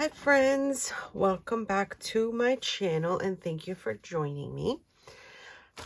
Hi friends, welcome back to my channel and thank you for joining me.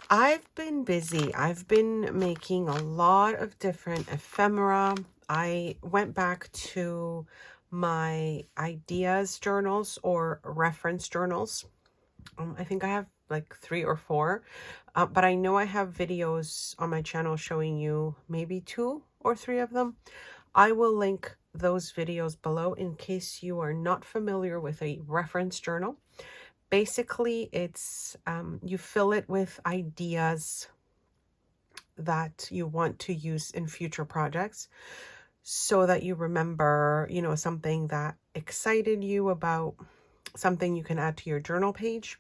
I've been busy. I've been making a lot of different ephemera. I went back to my ideas journals or reference journals. I think I have like 3 or 4, but I know I have videos on my channel showing you maybe 2 or 3 of them. I will link those videos below in case you are not familiar with a reference journal. Basically, it's you fill it with ideas that you want to use in future projects so that you remember, something that excited you about something you can add to your journal page,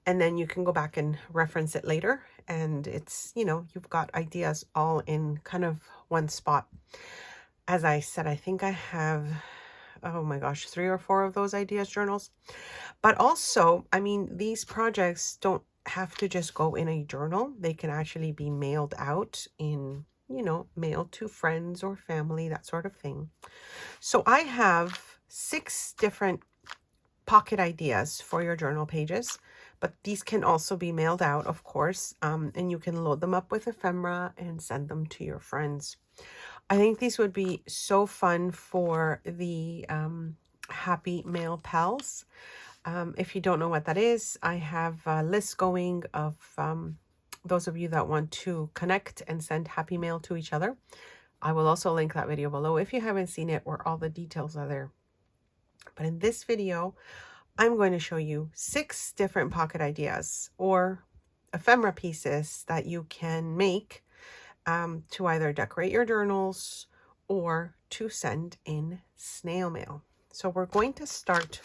and then you can go back and reference it later. And it's, you've got ideas all in kind of one spot. As I said, I think I have, oh my gosh, 3 or 4 of those ideas journals. But also, I mean, these projects don't have to just go in a journal. They can actually be mailed out in, mailed to friends or family, that sort of thing. So I have 6 different pocket ideas for your journal pages, but these can also be mailed out, of course, and you can load them up with ephemera and send them to your friends. I think these would be so fun for the Happy Mail Pals. If you don't know what that is, I have a list going of those of you that want to connect and send happy mail to each other. I will also link that video below if you haven't seen it, where all the details are there. But in this video, I'm going to show you 6 different pocket ideas or ephemera pieces that you can make to either decorate your journals or to send in snail mail. So we're going to start.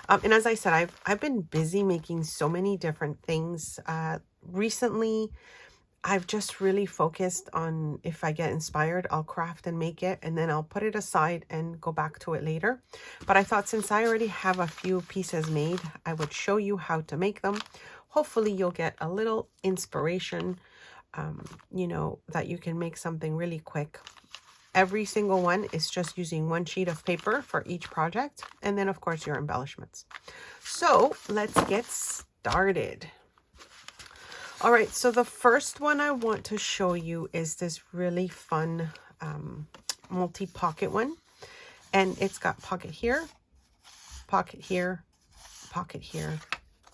And as I said, I've been busy making so many different things. Recently, I've just really focused on, if I get inspired, I'll craft and make it, and then I'll put it aside and go back to it later. But I thought, since I already have a few pieces made, I would show you how to make them. Hopefully you'll get a little inspiration, that you can make something really quick. Every single one is just using 1 sheet of paper for each project, and then of course your embellishments. So let's get started. All right, so the first one I want to show you is this really fun multi-pocket one. And it's got pocket here, pocket here, pocket here,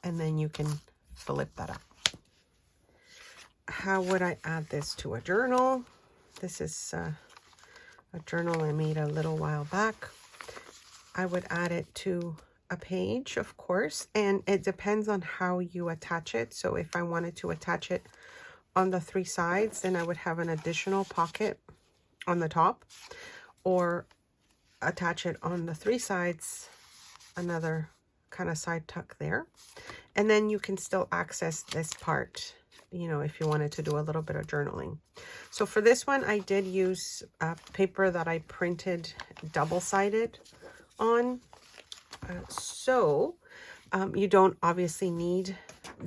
and then you can flip that up. How would I add this to a journal? This is a journal I made a little while back. I would add it to a page, of course, and it depends on how you attach it. So if I wanted to attach it on the 3 sides, then I would have an additional pocket on the top, or attach it on the 3 sides, another kind of side tuck there, and then you can still access this part, if you wanted to do a little bit of journaling. So for this one, I did use paper that I printed double-sided on. You don't obviously need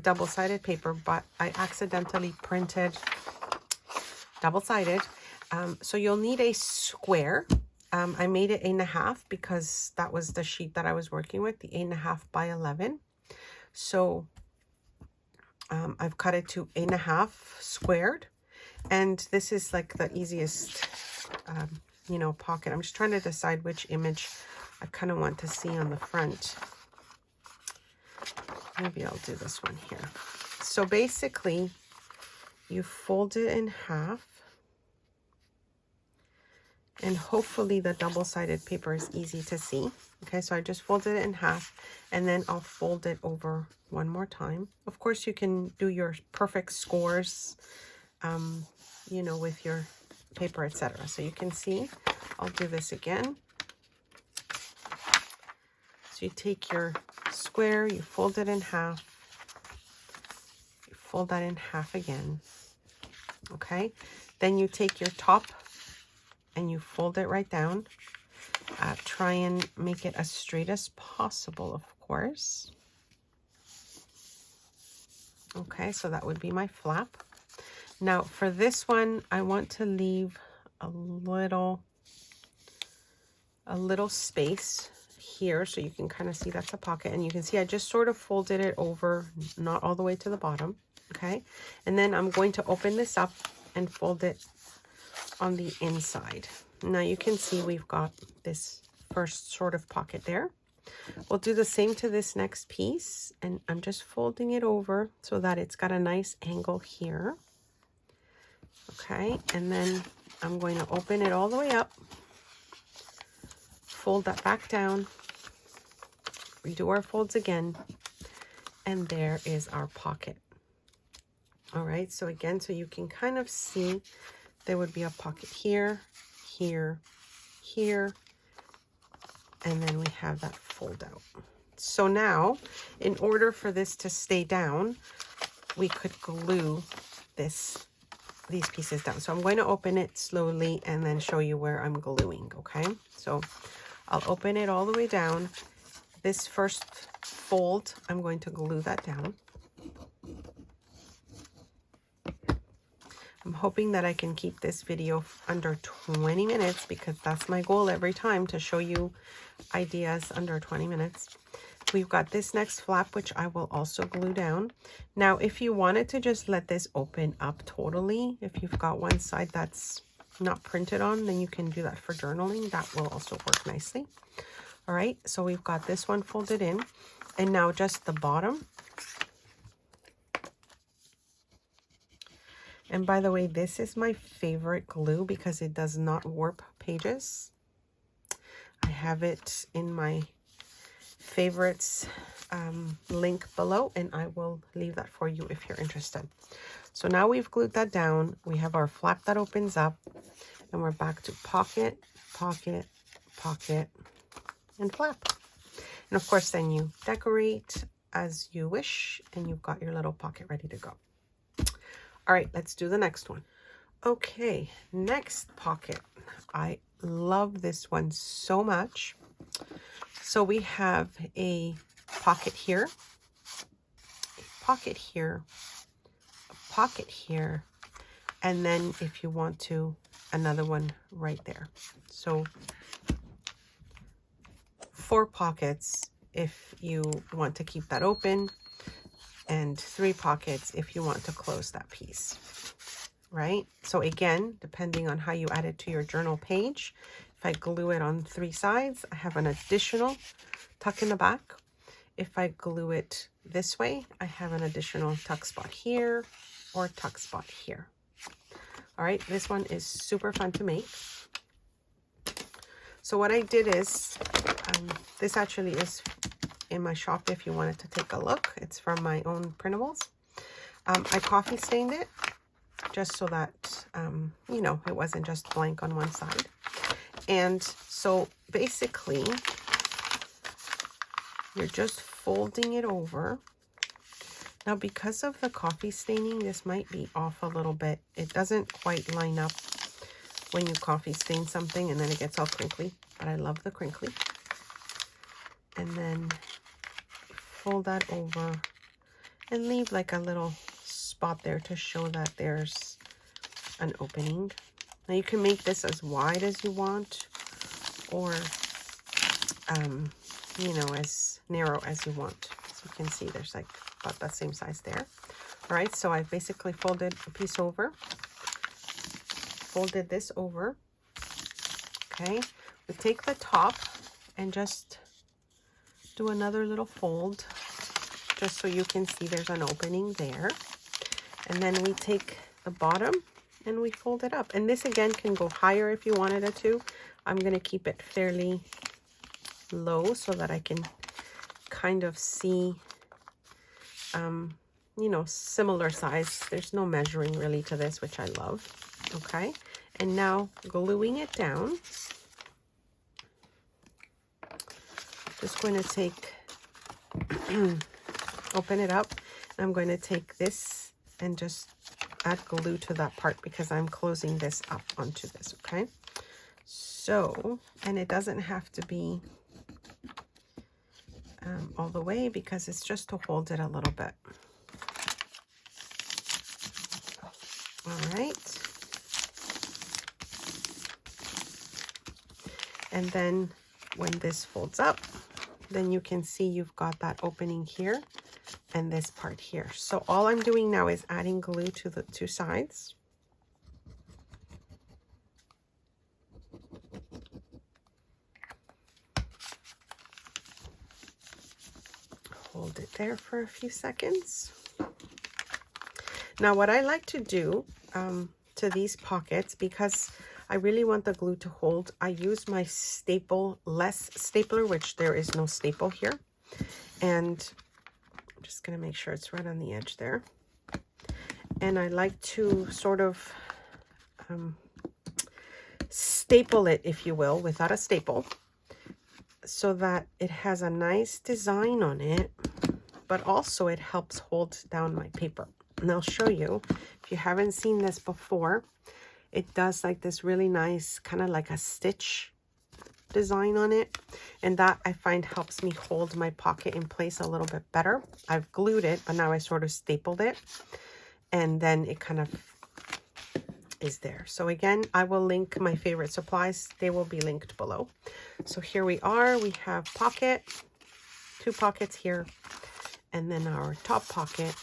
double-sided paper, but I accidentally printed double-sided. So you'll need a square. I made it 8.5 because that was the sheet that I was working with, the 8.5 by 11. So I've cut it to 8.5 squared, and this is like the easiest, pocket. I'm just trying to decide which image I kind of want to see on the front. Maybe I'll do this one here. So basically, you fold it in half, and hopefully the double-sided paper is easy to see. Okay, so I just folded it in half, and then I'll fold it over one more time. Of course, you can do your perfect scores, with your paper, etc. So you can see, I'll do this again. So you take your square, you fold it in half, you fold that in half again. Okay, then you take your top and you fold it right down. Try and make it as straight as possible, of course. Okay, so that would be my flap. Now for this one, I want to leave a little space here, so you can kind of see that's a pocket. And you can see I just sort of folded it over, not all the way to the bottom. Okay, and then I'm going to open this up and fold it on the inside. Now you can see we've got this first sort of pocket there. We'll do the same to this next piece, and I'm just folding it over so that it's got a nice angle here. Okay, and then I'm going to open it all the way up, fold that back down, redo our folds again, and there is our pocket. All right, so again, so you can kind of see there would be a pocket here, here, here, and then we have that fold out. So now, in order for this to stay down, we could glue these pieces down. So I'm going to open it slowly and then show you where I'm gluing, okay? So I'll open it all the way down. This first fold, I'm going to glue that down. I'm hoping that I can keep this video under 20 minutes because that's my goal every time, to show you ideas under 20 minutes. We've got this next flap, which I will also glue down. Now, if you wanted to just let this open up totally, if you've got one side that's not printed on, then you can do that for journaling. That will also work nicely. All right, so we've got this one folded in, and now just the bottom. And by the way, this is my favorite glue because it does not warp pages. I have it in my favorites link below, and I will leave that for you if you're interested. So now we've glued that down. We have our flap that opens up, and we're back to pocket, pocket, pocket, and flap. And of course, then you decorate as you wish, and you've got your little pocket ready to go. All right, let's do the next one. Okay, next pocket. I love this one so much. So we have a pocket here, a pocket here, a pocket here, and then if you want to, another one right there. So 4 pockets if you want to keep that open, and 3 pockets if you want to close that piece, right? So again, depending on how you add it to your journal page, if I glue it on 3 sides, I have an additional tuck in the back. If I glue it this way, I have an additional tuck spot here or tuck spot here. All right, this one is super fun to make. So what I did is, this actually is in my shop if you wanted to take a look. It's from my own printables. I coffee stained it just so that, you know, it wasn't just blank on one side. And so basically, you're just folding it over. Now, because of the coffee staining, this might be off a little bit. It doesn't quite line up when you coffee stain something and then it gets all crinkly, but I love the crinkly. And then fold that over and leave like a little spot there to show that there's an opening. Now you can make this as wide as you want, or you know, as narrow as you want. So you can see there's like about that same size there. All right, so I basically folded a piece over, folded this over. Okay, we take the top and just do another little fold just so you can see there's an opening there. And then we take the bottom and we fold it up. And this again can go higher if you wanted it to. I'm going to keep it fairly low so that I can kind of see, you know, similar size. There's no measuring really to this, which I love. Okay, and now gluing it down. Just going to take, open it up. I'm going to take this and just add glue to that part because I'm closing this up onto this, okay? So, and it doesn't have to be all the way because it's just to hold it a little bit. All right. And then when this folds up, then you can see you've got that opening here and this part here. So all I'm doing now is adding glue to the two sides. Hold it there for a few seconds. Now what I like to do to these pockets, because I really want the glue to hold, I use my staple-less stapler, which there is no staple here. And I'm just going to make sure it's right on the edge there. And I like to sort of staple it, if you will, without a staple, so that it has a nice design on it, but also it helps hold down my paper. And I'll show you, if you haven't seen this before, it does like this really nice kind of like a stitch design on it, and that I find helps me hold my pocket in place a little bit better. I've glued it, but now I sort of stapled it, and then it kind of is there. So again, I will link my favorite supplies. They will be linked below. So here we are. We have pocket, two pockets here, and then our top pocket.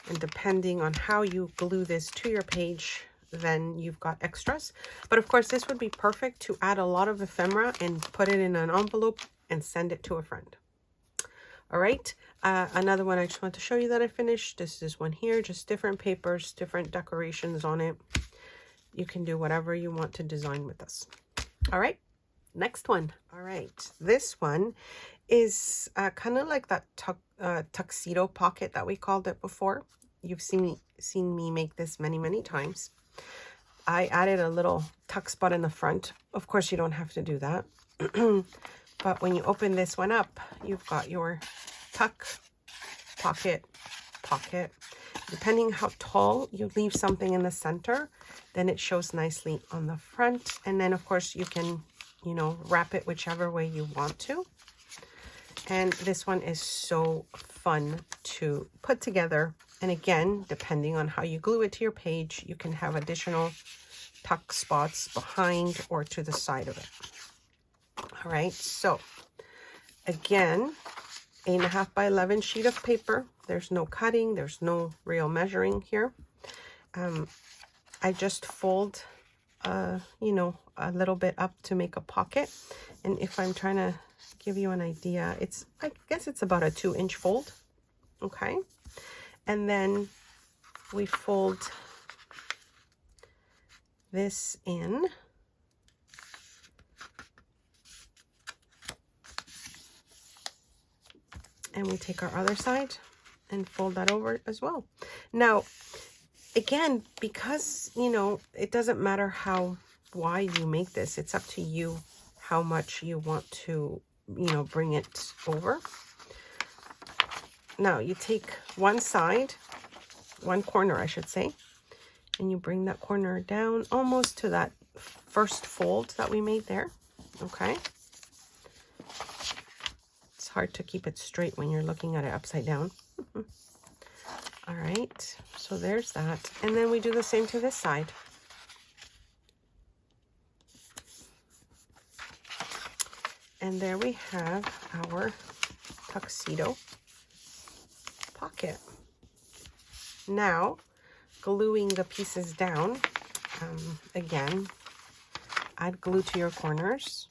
And depending on how you glue this to your page, then you've got extras. But of course, this would be perfect to add a lot of ephemera and put it in an envelope and send it to a friend. All right, another one I just want to show you that I finished. This is one here, just different papers, different decorations on it. You can do whatever you want to design with this. All right, next one. All right, this one is kind of like that tuxedo pocket that we called it before. You've seen me make this many times. I added a little tuck spot in the front. Of course, you don't have to do that. But when you open this one up, you've got your tuck, pocket. Depending how tall you leave something in the center, then it shows nicely on the front. And then, of course, you can, you know, wrap it whichever way you want to. And this one is so fun to put together. And again, depending on how you glue it to your page, you can have additional tuck spots behind or to the side of it. All right, so again, 8.5 by 11 sheet of paper. There's no cutting, there's no real measuring here. I just fold, you know, a little bit up to make a pocket. And if I'm trying to give you an idea, I guess it's about a 2-inch fold. Okay. And then we fold this in. And we take our other side and fold that over as well. Now, again, because, you know, it doesn't matter how wide you make this, it's up to you how much you want to, you know, bring it over. Now, you take one side, one corner, I should say, and you bring that corner down almost to that first fold that we made there, okay? It's hard to keep it straight when you're looking at it upside down. All right, so there's that. And then we do the same to this side. And there we have our tuxedo pocket. Now, gluing the pieces down, again, add glue to your corners.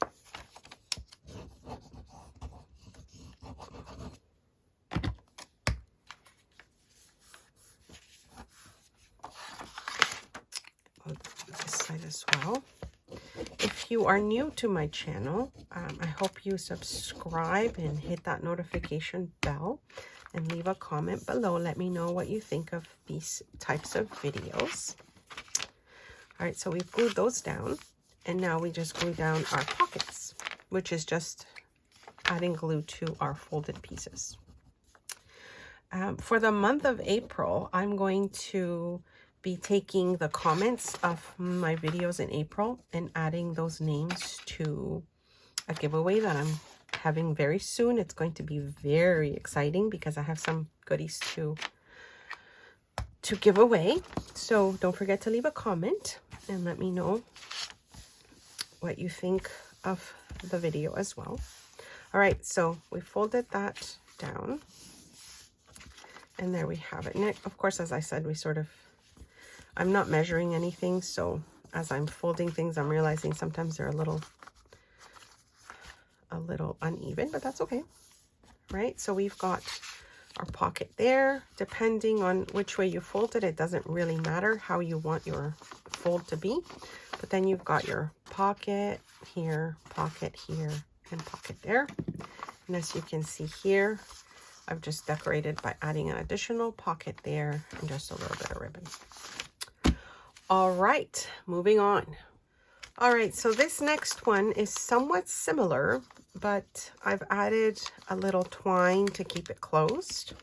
This side as well. If you are new to my channel, I hope you subscribe and hit that notification bell and leave a comment below. Let me know what you think of these types of videos. All right, so we've glued those down, and now we just glue down our pockets, which is just adding glue to our folded pieces. For the month of April, I'm going to be taking the comments of my videos in April and adding those names to a giveaway that I'm having very soon. It's going to be very exciting because I have some goodies to give away. So don't forget to leave a comment and let me know what you think of the video as well. All right, so we folded that down. And there we have it. And of course, as I said, I'm not measuring anything. So as I'm folding things, I'm realizing sometimes they're a little uneven, but that's okay. Right? So we've got our pocket there. Depending on which way you fold it, it doesn't really matter how you want your fold to be. But then you've got your pocket here, and pocket there. And as you can see here, I've just decorated by adding an additional pocket there and just a little bit of ribbon. All right, moving on. All right, so this next one is somewhat similar, but I've added a little twine to keep it closed.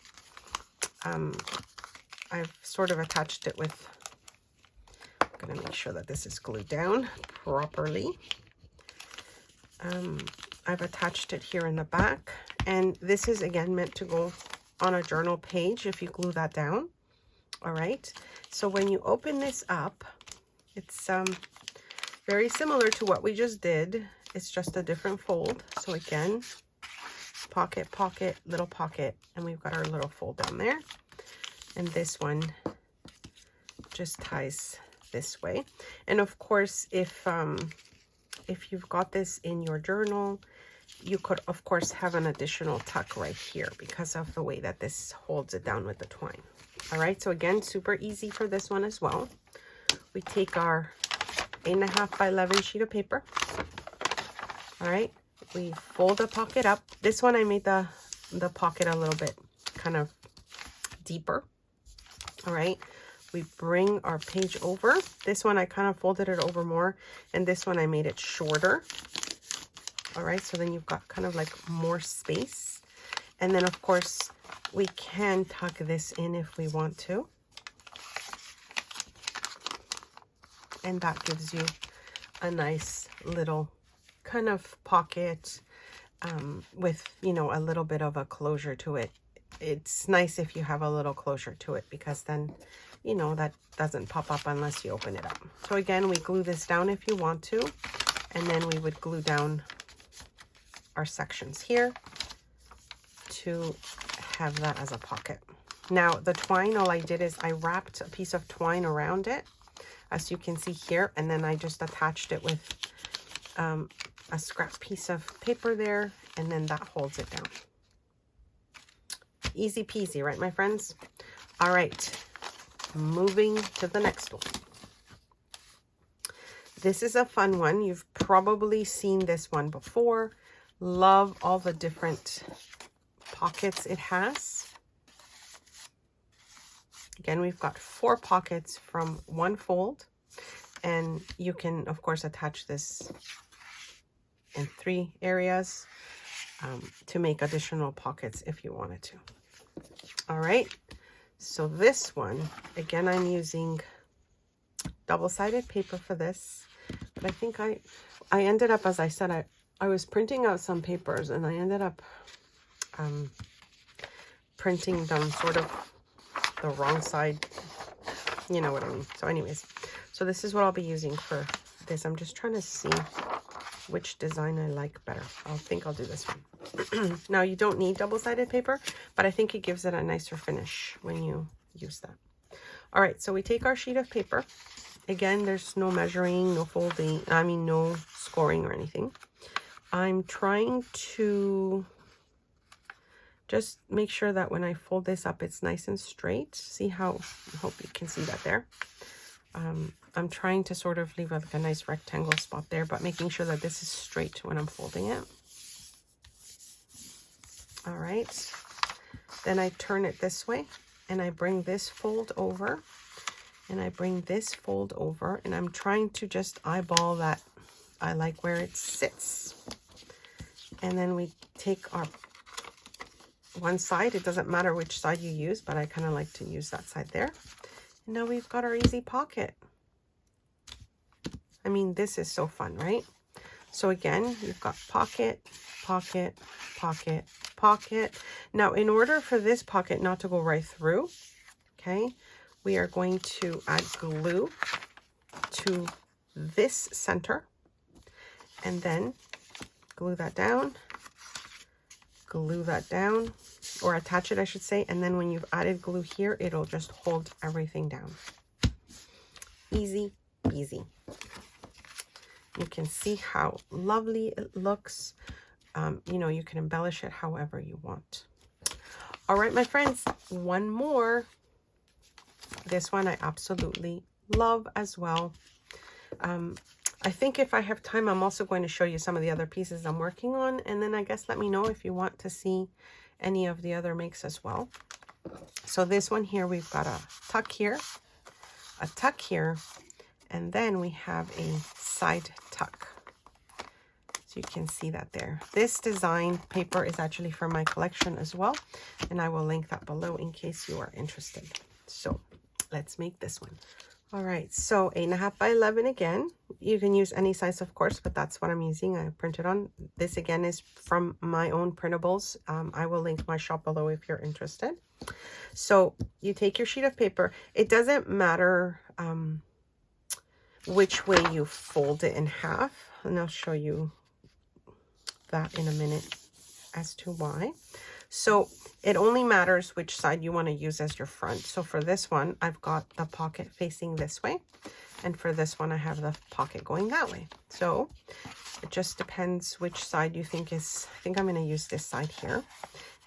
I've sort of attached it with, I'm gonna make sure that this is glued down properly. I've attached it here in the back, and this is again meant to go on a journal page if you glue that down. All right, so when you open this up, it's very similar to what we just did. It's just a different fold. So again, pocket, pocket, little pocket, and we've got our little fold down there. And this one just ties this way. And of course, if you've got this in your journal, you could of course have an additional tuck right here because of the way that this holds it down with the twine. All right, so again, super easy for this one as well. We take our 8.5 by 11 sheet of paper. All right, we fold the pocket up. This one I made the pocket a little bit kind of deeper. All right, we bring our page over. This one I kind of folded it over more, and this one I made it shorter. All right, so then you've got kind of like more space. And then of course we can tuck this in if we want to. And that gives you a nice little kind of pocket with, you know, a little bit of a closure to it. It's nice if you have a little closure to it because then, you know, that doesn't pop up unless you open it up. So again, we glue this down if you want to, and then we would glue down our sections here to have that as a pocket. Now the twine, all I did is I wrapped a piece of twine around it, as you can see here, and then I just attached it with a scrap piece of paper there, and then that holds it down. Easy peasy, right, my friends? All right, moving to the next one. This is a fun one. You've probably seen this one before. Love all the different pockets it has. Again, we've got 4 pockets from one fold, and you can of course attach this in 3 areas to make additional pockets if you wanted to. All right, so this one, again, I'm using double-sided paper for this, but I think I ended up, as I said, I was printing out some papers, and I ended up printing them sort of the wrong side, you know what I mean. So anyways, so this is what I'll be using for this. I'm just trying to see which design I like better. I think I'll do this one. Now you don't need double-sided paper, but I think it gives it a nicer finish when you use that. All right, so we take our sheet of paper. Again, there's no measuring, no folding, no scoring or anything. I'm trying to just make sure that when I fold this up, it's nice and straight. See how, I hope you can see that there. I'm trying to sort of leave like a nice rectangle spot there, but making sure that this is straight when I'm folding it. All right. Then I turn it this way, and I bring this fold over, and I bring this fold over, and I'm trying to just eyeball that I like where it sits. And then we take our one side. It doesn't matter which side you use, but I kind of like to use that side there. And now we've got our easy pocket. I mean, this is so fun, right? So again, you've got pocket, pocket, pocket, pocket. Now, in order for this pocket not to go right through, okay, we are going to add glue to this center, and then glue that down, or attach it, I should say. And then when you've added glue here, it'll just hold everything down. Easy peasy. You can see how lovely it looks. You know, you can embellish it however you want. All right, my friends, one more. This one I absolutely love as well. I think if I have time, I'm also going to show you some of the other pieces I'm working on. And then I guess let me know if you want to see any of the other makes as well. So this one here, we've got a tuck here, and then we have a side tuck. So you can see that there. This design paper is actually from my collection as well, and I will link that below in case you are interested. So let's make this one. All right, so 8.5 by 11 again. You can use any size, of course, but that's what I'm using. I printed on. This again is from my own printables. I will link my shop below if you're interested. So you take your sheet of paper. It doesn't matter which way you fold it in half, and I'll show you that in a minute as to why. So it only matters which side you want to use as your front. So for this one, I've got the pocket facing this way, and for this one I have the pocket going that way. So it just depends which side you think is, I think I'm going to use this side here.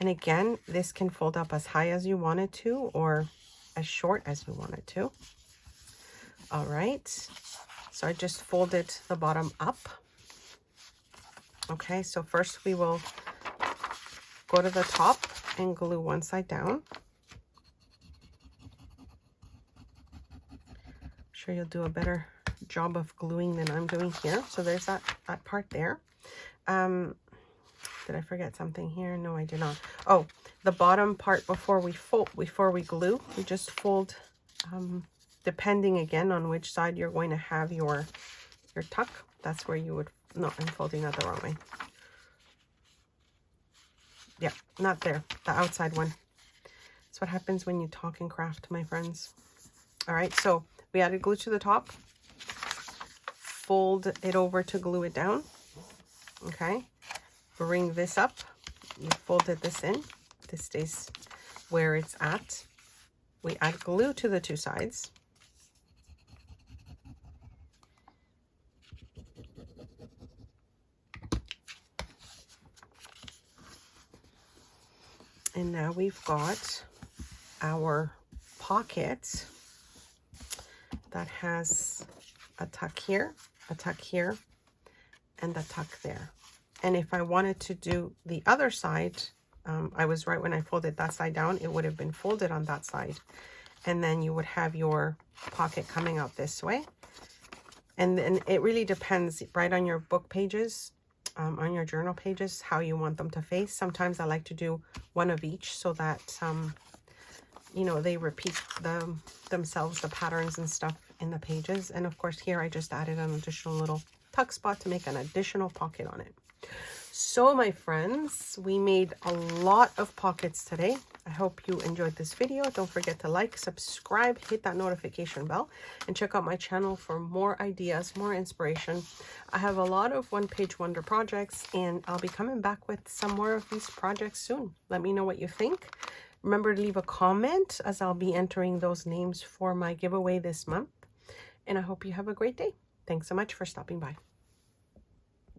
And again, this can fold up as high as you want it to, or as short as you want it to. All right, so I just folded the bottom up. Okay, so first we will go to the top and glue one side down. I'm sure you'll do a better job of gluing than I'm doing here. So there's that part there. Did I forget something here? No, I did not. Oh, the bottom part before we glue, we just fold, depending again on which side you're going to have your tuck. That's where you would, no, I'm folding that the wrong way. Yeah, not there, the outside one. That's what happens when you talk and craft, my friends. All right, so we added glue to the top. Fold it over to glue it down. Okay, bring this up. You folded this in. This stays where it's at. We add glue to the two sides. And now we've got our pocket that has a tuck here, and a tuck there. And if I wanted to do the other side, I was right when I folded that side down, it would have been folded on that side. And then you would have your pocket coming out this way. And then it really depends right on your book pages, on your journal pages, how you want them to face. Sometimes I like to do one of each so that, you know, they repeat themselves, the patterns and stuff in the pages. And of course here I just added an additional little tuck spot to make an additional pocket on it. So my friends, we made a lot of pockets today. I hope you enjoyed this video. Don't forget to like, subscribe, hit that notification bell, and check out my channel for more ideas, more inspiration. I have a lot of one-page wonder projects, and I'll be coming back with some more of these projects soon. Let me know what you think. Remember to leave a comment, as I'll be entering those names for my giveaway this month. And I hope you have a great day. Thanks so much for stopping by.